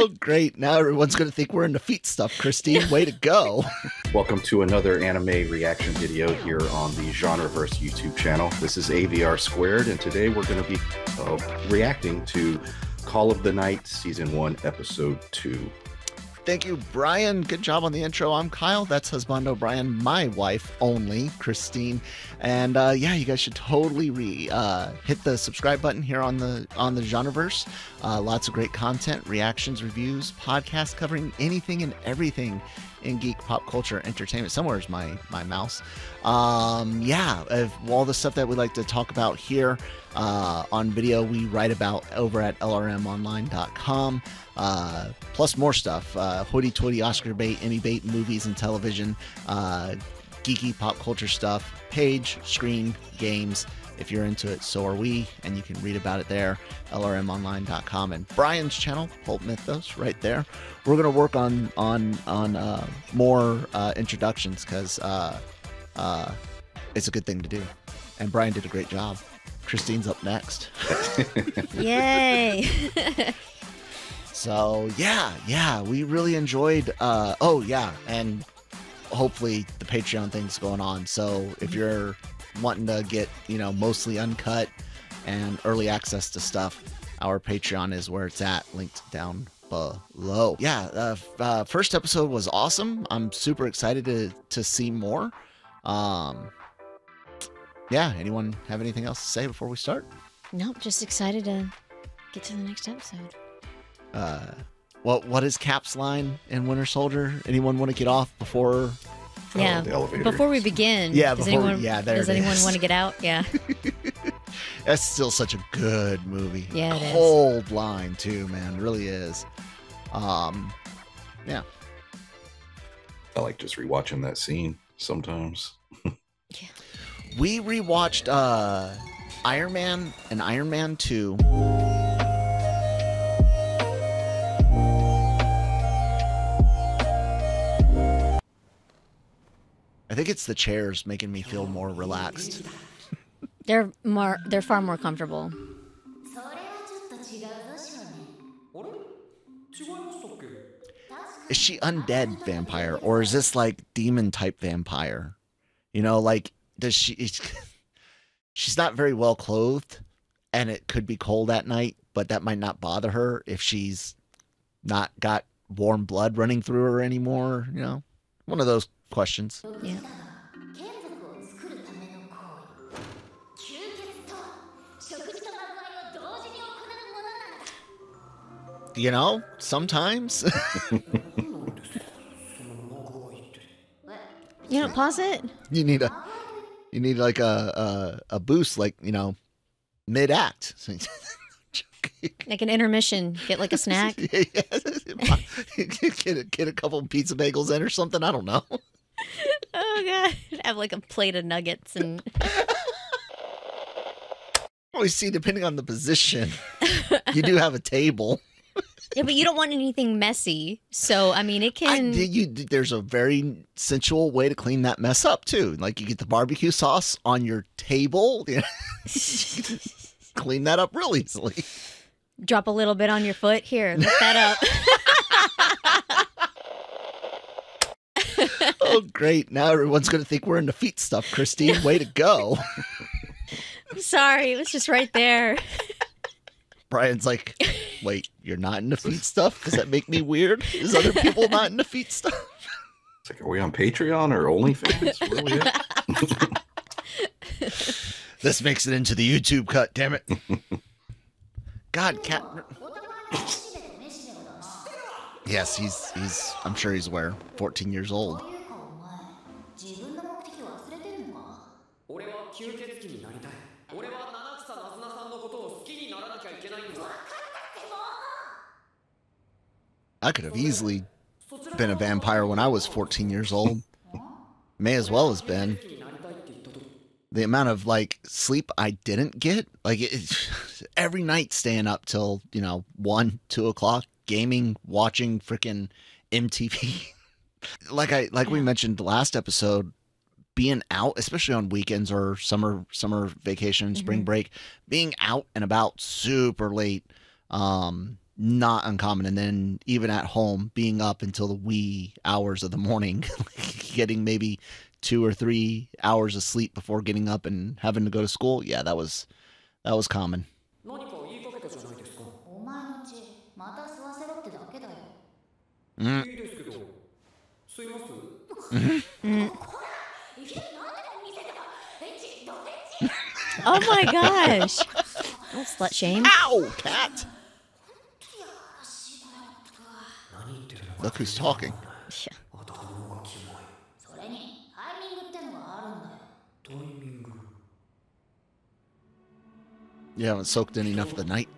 Oh, great. Now everyone's going to think we're into feet stuff, Christine. Way to go. Welcome to another anime reaction video here on the Genreverse YouTube channel. This is AVR2, and today we're going to be reacting to Call of the Night Season 1, Episode 2. Thank you, Brian. Good job on the intro. I'm Kyle. That's Husbando Brian, my wife only, Christine. And yeah, you guys should totally hit the subscribe button here on the Genreverse. Lots of great content, reactions, reviews, podcasts covering anything and everything in geek, pop culture, entertainment. Somewhere's my mouse. Yeah, all the stuff that we like to talk about here on video, we write about over at lrmonline.com. Plus more stuff, hoity-toity, Oscar bait, Emmy bait, movies and television, geeky pop culture stuff, page, screen, games. If you're into it, so are we, and you can read about it there, lrmonline.com, and Brian's channel, Pulp Mythos, right there. We're gonna work on more introductions because it's a good thing to do, and Brian did a great job. Christine's up next. Yay! So yeah, we really enjoyed. Oh yeah, and hopefully the Patreon thing's going on. So if you're wanting to get, mostly uncut and early access to stuff, our Patreon is where it's at, linked down below. Yeah, first episode was awesome. I'm super excited to see more. Yeah, anyone have anything else to say before we start? Nope, just excited to get to the next episode. What is Cap's line in Winter Soldier? Anyone want to get off before? Yeah, the elevator. Before we begin. Yeah, does before anyone want to get out? Yeah. That's still such a good movie. Yeah, it is. Cold line too, man. Really is. Yeah. I like just rewatching that scene sometimes. Yeah. We rewatched Iron Man and Iron Man 2. I think it's the chairs making me feel more relaxed. They're far more comfortable. Is she undead vampire, or is this like demon type vampire? Like, does she's not very well clothed, and it could be cold at night, but that might not bother her if she's not got warm blood running through her anymore. One of those questions. Yeah. Sometimes. Pause it. You need like a boost, like, mid-act. Like an intermission. Get like a snack. Yeah. Get a couple pizza bagels in or something. I don't know. Oh god. Have like a plate of nuggets and We see, depending on the position, you do have a table. Yeah, but you don't want anything messy. So, I mean, it can... There's a very sensual way to clean that mess up, too. Like, you get the barbecue sauce on your table. Clean that up real easily. Drop a little bit on your foot. Here, lift that up. Oh, great. Now everyone's going to think we're into feet stuff, Christine. Way to go. I'm sorry. It was just right there. Brian's like, wait, you're not into feet stuff? Does that make me weird? Is other people not into feet stuff? It's like, are we on Patreon or OnlyFans? Where are we at? This makes it into the YouTube cut, damn it. God, Cat. Yes, he's I'm sure he's aware. 14 years old. I could have easily been a vampire when I was 14 years old. May as well has been. The amount of sleep I didn't get, every night staying up till 1, 2 o'clock, gaming, watching freaking MTV. like we mentioned the last episode, being out, especially on weekends or summer vacation, spring break, being out and about super late not uncommon. And then even at home, being up until the wee hours of the morning, getting maybe 2 or 3 hours of sleep before getting up and having to go to school. Yeah, that was common. Oh my gosh. Don't slut shame. Ow, cat! Look who's talking. Yeah. You haven't soaked in enough of the night.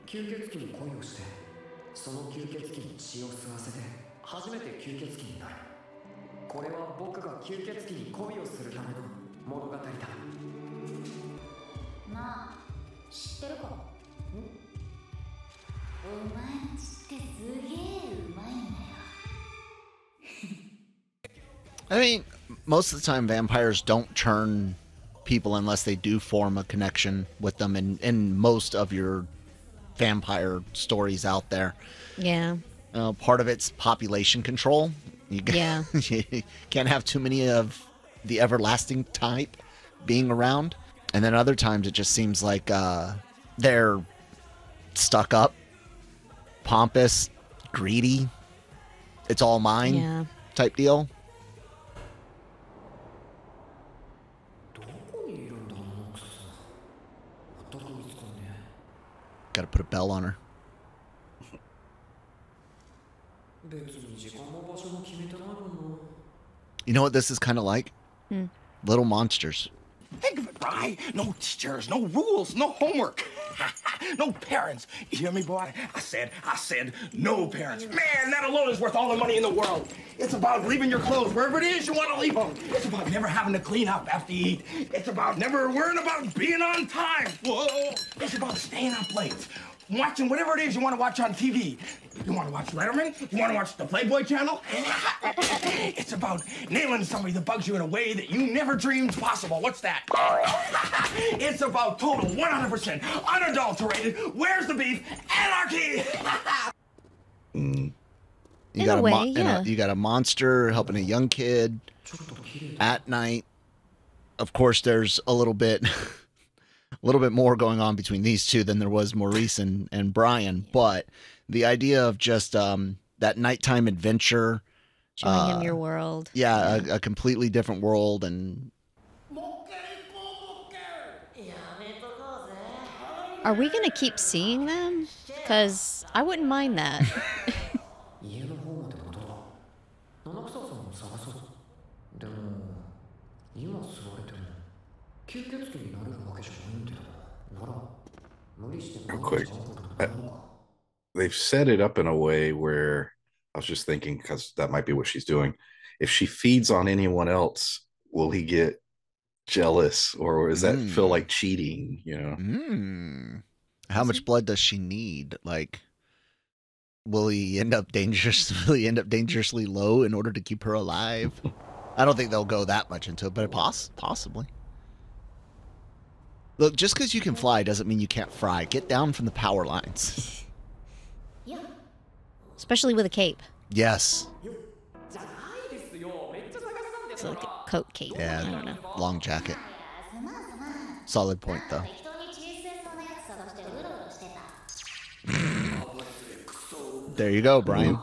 I mean, most of the time vampires don't turn people unless they do form a connection with them in most of your vampire stories out there. Yeah. Part of it's population control. You can't have too many of the everlasting type being around. And then other times it just seems like they're stuck up, pompous, greedy. It's all mine type deal. Gotta put a bell on her. You know what this is kind of like? Little Monsters. Think of it, Bri. No teachers, no rules, no homework. No parents. You hear me, boy? I said no parents. Man, that alone is worth all the money in the world. It's about leaving your clothes wherever it is you want to leave them. It's about never having to clean up after you eat. It's about never worrying about being on time. Whoa. It's about staying up late, watching whatever it is you want to watch on TV. You want to watch Letterman? You want to watch the Playboy Channel? It's about nailing somebody that bugs you in a way that you never dreamed possible. What's that? It's about total 100% unadulterated, where's the beef, anarchy! You got a monster helping a young kid at night. Of course, there's a little bit more going on between these two than there was Maurice and Brian, but the idea of just that nighttime adventure, showing him your world. Yeah, a completely different world. And are we gonna keep seeing them? Because I wouldn't mind that. Real quick, they've set it up in a way where I was just thinking, because that might be what she's doing. If she feeds on anyone else, will he get jealous, or does that feel like cheating? You know, how much blood does she need? Like, will he end up dangerously low in order to keep her alive? I don't think they'll go that much into it, but possibly. Look, just because you can fly doesn't mean you can't fry. Get down from the power lines. Especially with a cape. Yes. It's like a coat cape. Yeah, I don't know. Long jacket. Solid point, though. There you go, Brian.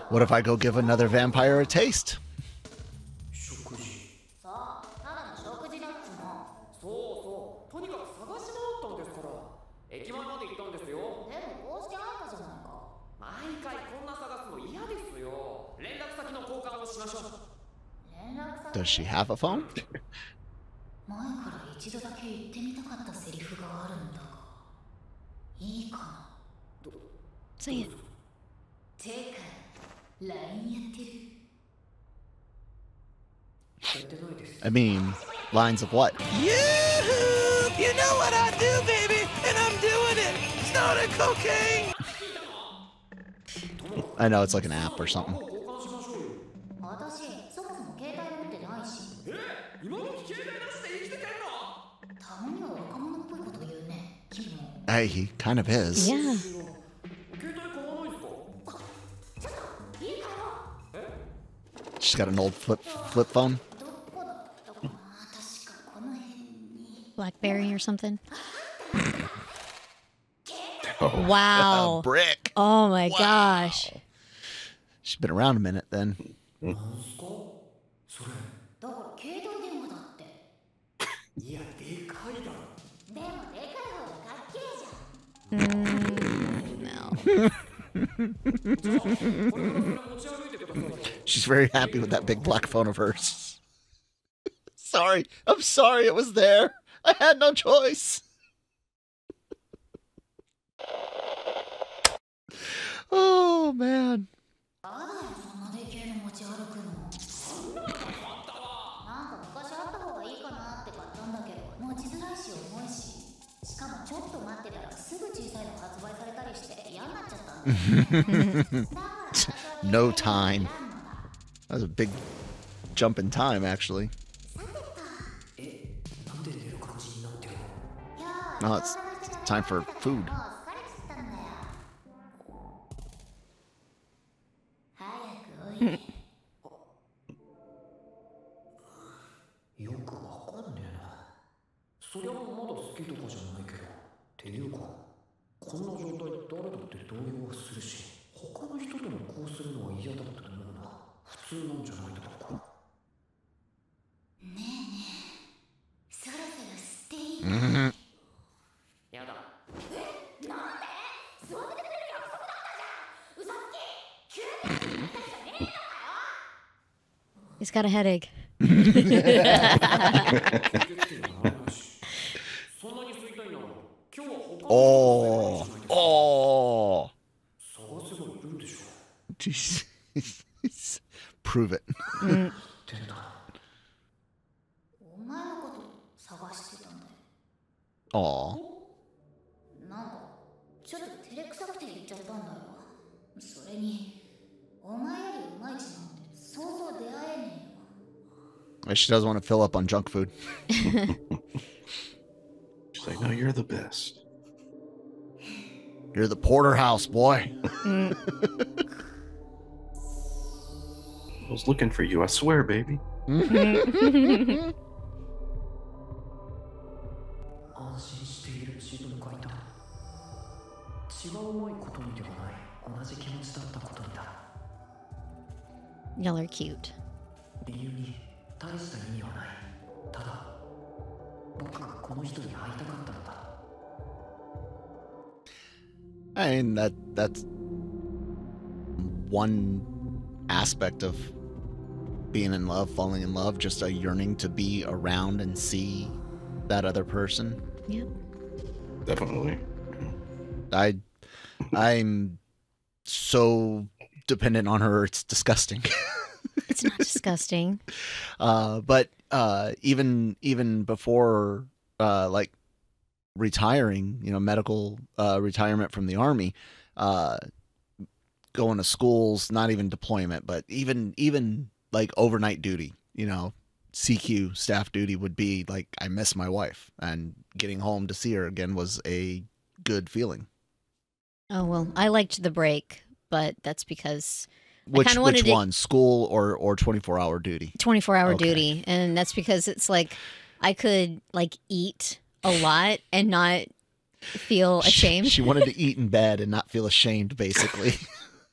What if I go give another vampire a taste? Does she have a phone? Say it. I mean, lines of what? You know what I do, baby, and I'm doing it. Snorting cocaine. I know, it's like an app or something. Hey, he kind of is. Yeah. She's got an old flip phone. Blackberry or something. Oh. Wow. Brick. Oh my Wow. gosh. She's been around a minute then. No. She's very happy with that big black phone of hers. Sorry. I'm sorry it was there. I had no choice. Oh, man. No time. That was a big jump in time, actually. No, it's time for food. He's got a headache. Oh. Oh. Jeez. Prove it. Aw. She doesn't want to fill up on junk food. She's like, no, you're the best. You're the porterhouse, boy. I was looking for you, I swear, baby. Y'all are cute. I mean, that's one aspect of being in love, falling in love, just a yearning to be around and see that other person. Yep. Definitely. I'm so dependent on her, it's disgusting. It's not disgusting. But even before like retiring, medical retirement from the Army, going to schools, not even deployment, but even like overnight duty, CQ staff duty would be like, I miss my wife, and getting home to see her again was a good feeling. Oh, well, I liked the break, but that's because Which one? School or 24-hour duty? 24-hour Okay. duty. And that's because it's like I could like eat a lot and not feel ashamed. She wanted to eat in bed and not feel ashamed, basically.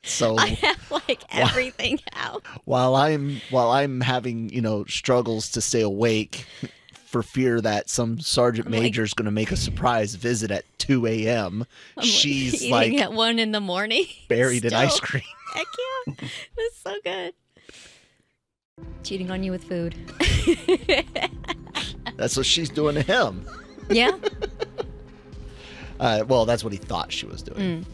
So I have like everything out. while I'm having, struggles to stay awake for fear that some sergeant major's going to make a surprise visit at 2 a.m., she's eating like at 1 in the morning. buried in ice cream. Heck yeah. That's so good. Cheating on you with food. That's what she's doing to him. Yeah. Well, that's what he thought she was doing.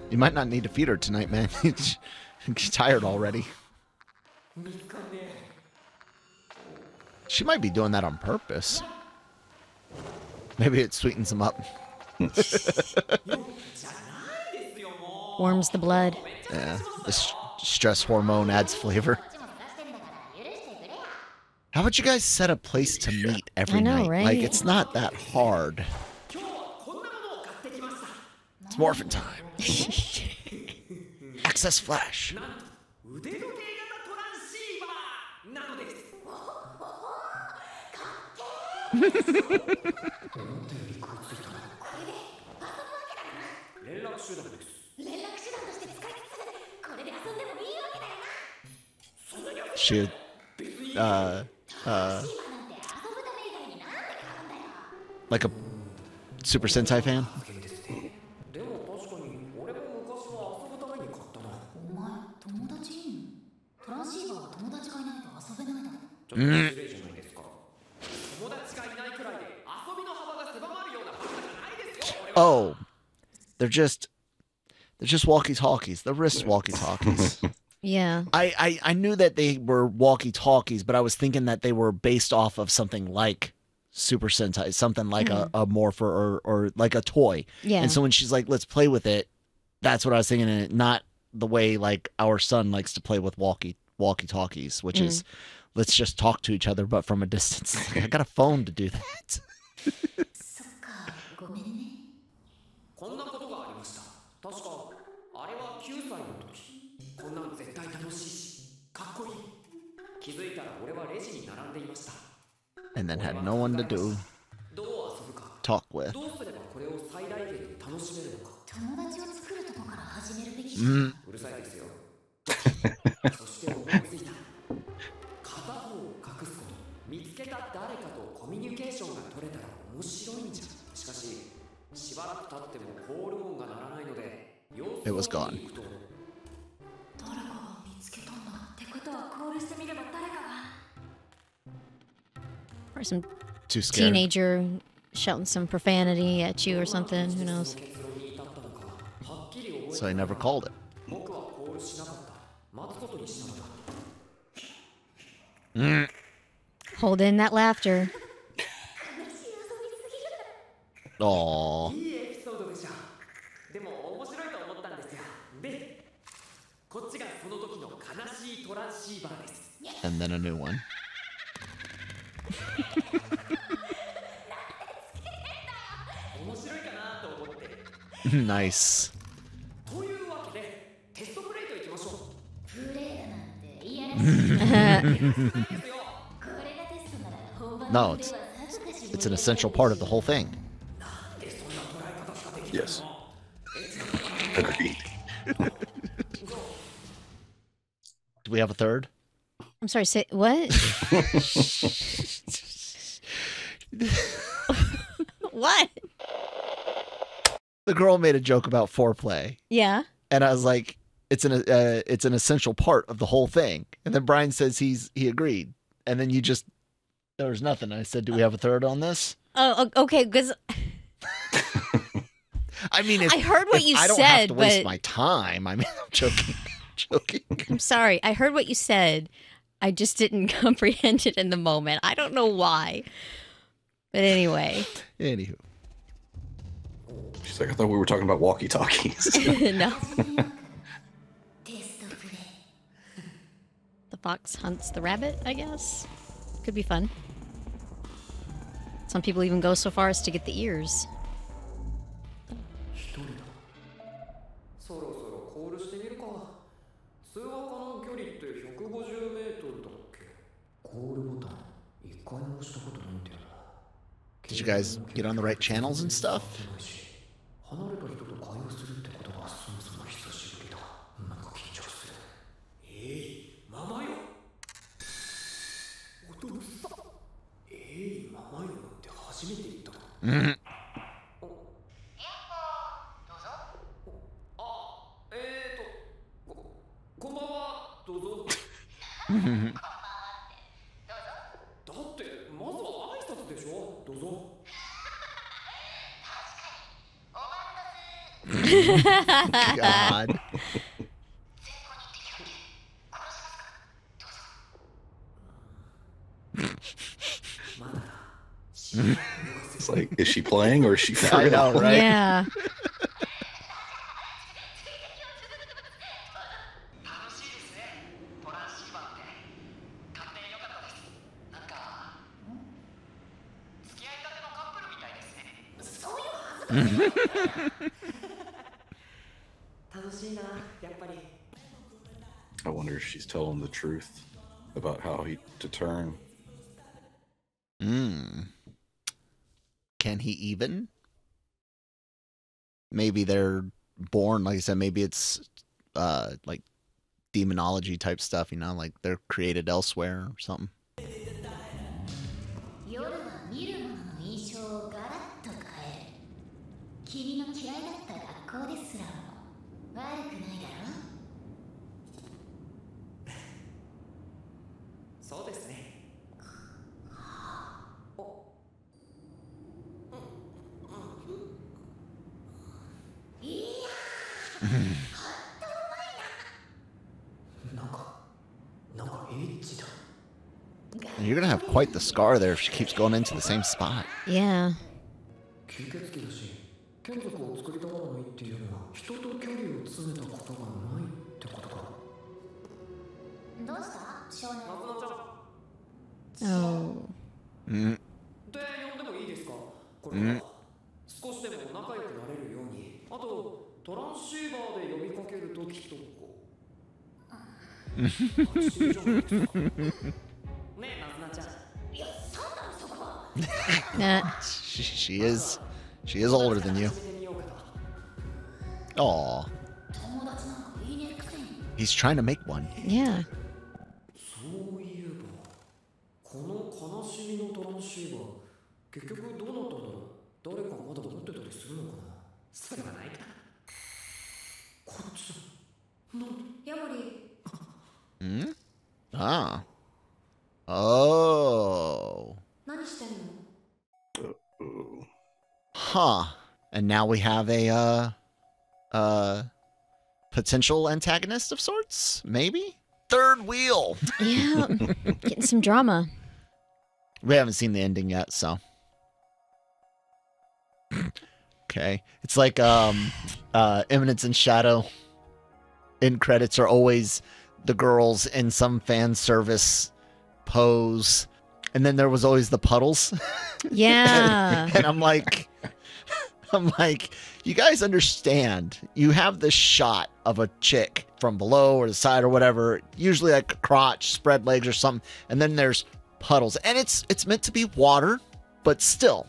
You might not need to feed her tonight, man. She's tired already. She might be doing that on purpose. Maybe it sweetens him up. Warms the blood. Yeah, the stress hormone adds flavor. How about you guys set a place to meet every I know, night? right? Like, it's not that hard. morphin' time. Access flash. She, like a Super Sentai fan? Oh, they're just walkie-talkies. The wrist walkie-talkies. Yeah. I knew that they were walkie-talkies, but I was thinking that they were based off of something like Super Sentai, something like a morpher or like a toy. Yeah. And so when she's like, let's play with it, that's what I was thinking, and not the way like our son likes to play with walkie-talkies, which is let's just talk to each other, but from a distance. I got a phone to do that. And then had no one to talk with. It was gone. Or some Too scared. teenager shouting some profanity at you or something. Who knows? So I never called it. Hold in that laughter. Aww. And then a new one. Nice. No, it's an essential part of the whole thing. Yes. Agreed. Do we have a third? I'm sorry, say what? What? The girl made a joke about foreplay, Yeah. and I was like, it's an essential part of the whole thing. And then Brian says he agreed, and then there was nothing. I said, do we have a third on this? Oh, okay, because I mean, I heard what you I don't have said, to waste but my time. I mean, I'm joking. Joking. I'm sorry. I heard what you said. I just didn't comprehend it in the moment. I don't know why. But anyway. Anywho. She's like, I thought we were talking about walkie-talkies. No. The fox hunts the rabbit, I guess. Could be fun. Some people even go so far as to get the ears. Did you guys get on the right channels and stuff? Mm-hmm. God. It's like, is she playing or is she for I real? know, right? Yeah. I wonder if she's telling the truth about how to turn. Can he even? Maybe they're born, like I said, maybe it's like demonology type stuff, you know, like they're created elsewhere or something. And you're gonna have quite the scar there if she keeps going into the same spot. Yeah. Oh. She is older than you. Aw. He's trying to make one. Yeah. Ah. Oh. Huh. And now we have a potential antagonist of sorts, maybe? Third wheel. Yeah. Getting some drama. We haven't seen the ending yet, so. Okay. It's like Eminence and Shadow. End credits are always the girls in some fan service pose. And then there was always the puddles. Yeah. And I'm like, you guys understand. You have this shot of a chick from below or the side or whatever, usually like a crotch, spread legs or something. And then there's puddles. And it's meant to be water, but still,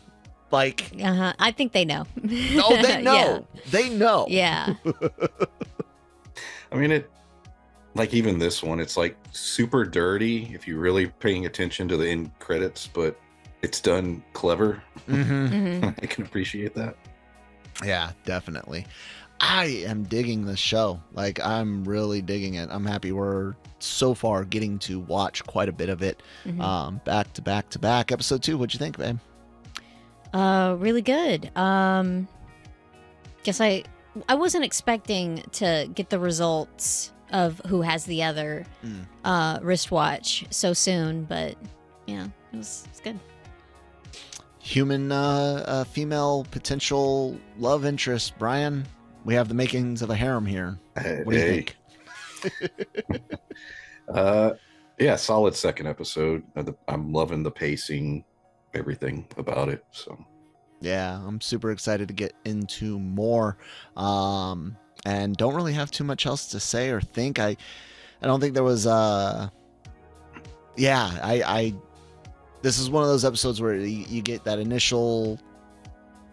like. I think they know. Oh, they know. Yeah. They know. Yeah. I mean, like even this one, it's like super dirty if you're really paying attention to the end credits, but it's done clever. I can appreciate that. Yeah, definitely. I am digging this show. Like, I'm really digging it. I'm happy we're so far getting to watch quite a bit of it. Back to back to back. Episode 2, what'd you think, babe? Really good. Guess I wasn't expecting to get the results of who has the other wristwatch so soon, but yeah, it's good. Human female potential love interest, Brian. We have the makings of a harem here. What do you think? Yeah, solid second episode. I'm loving the pacing, everything about it. So yeah, I'm super excited to get into more. And don't really have too much else to say or think. I don't think there was this is one of those episodes where you get that initial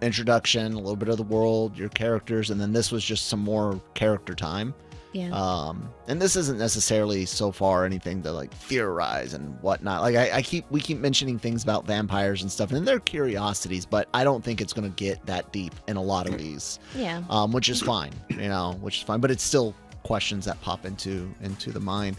introduction, a little bit of the world, your characters, and then this was just some more character time. Yeah. And this isn't necessarily so far anything to like theorize and whatnot. Like we keep mentioning things about vampires and stuff, and they're curiosities, but I don't think it's going to get that deep in a lot of these. Yeah. Which is fine, which is fine, but it's still questions that pop into the mind.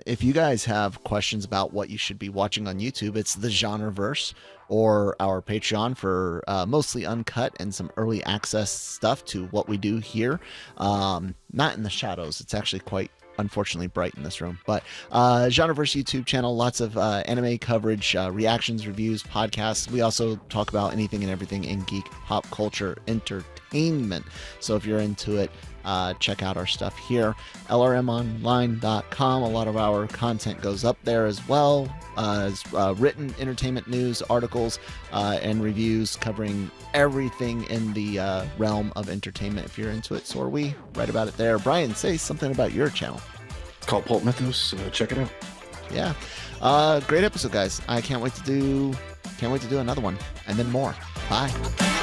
If you guys have questions about what you should be watching on YouTube, it's the Genreverse or our Patreon for mostly uncut and some early access stuff to what we do here. Not in the shadows. It's actually quite, unfortunately, bright in this room. But Genreverse YouTube channel, lots of anime coverage, reactions, reviews, podcasts. We also talk about anything and everything in geek, pop culture, entertainment. entertainment. So if you're into it, check out our stuff here, lrmonline.com. A lot of our content goes up there as well as written entertainment news, articles, and reviews covering everything in the realm of entertainment. If you're into it, so are we. Write about it there. Brian, say something about your channel. It's called Pulp Mythos. Check it out. Yeah. Great episode, guys. I can't wait to do another one and then more. Bye.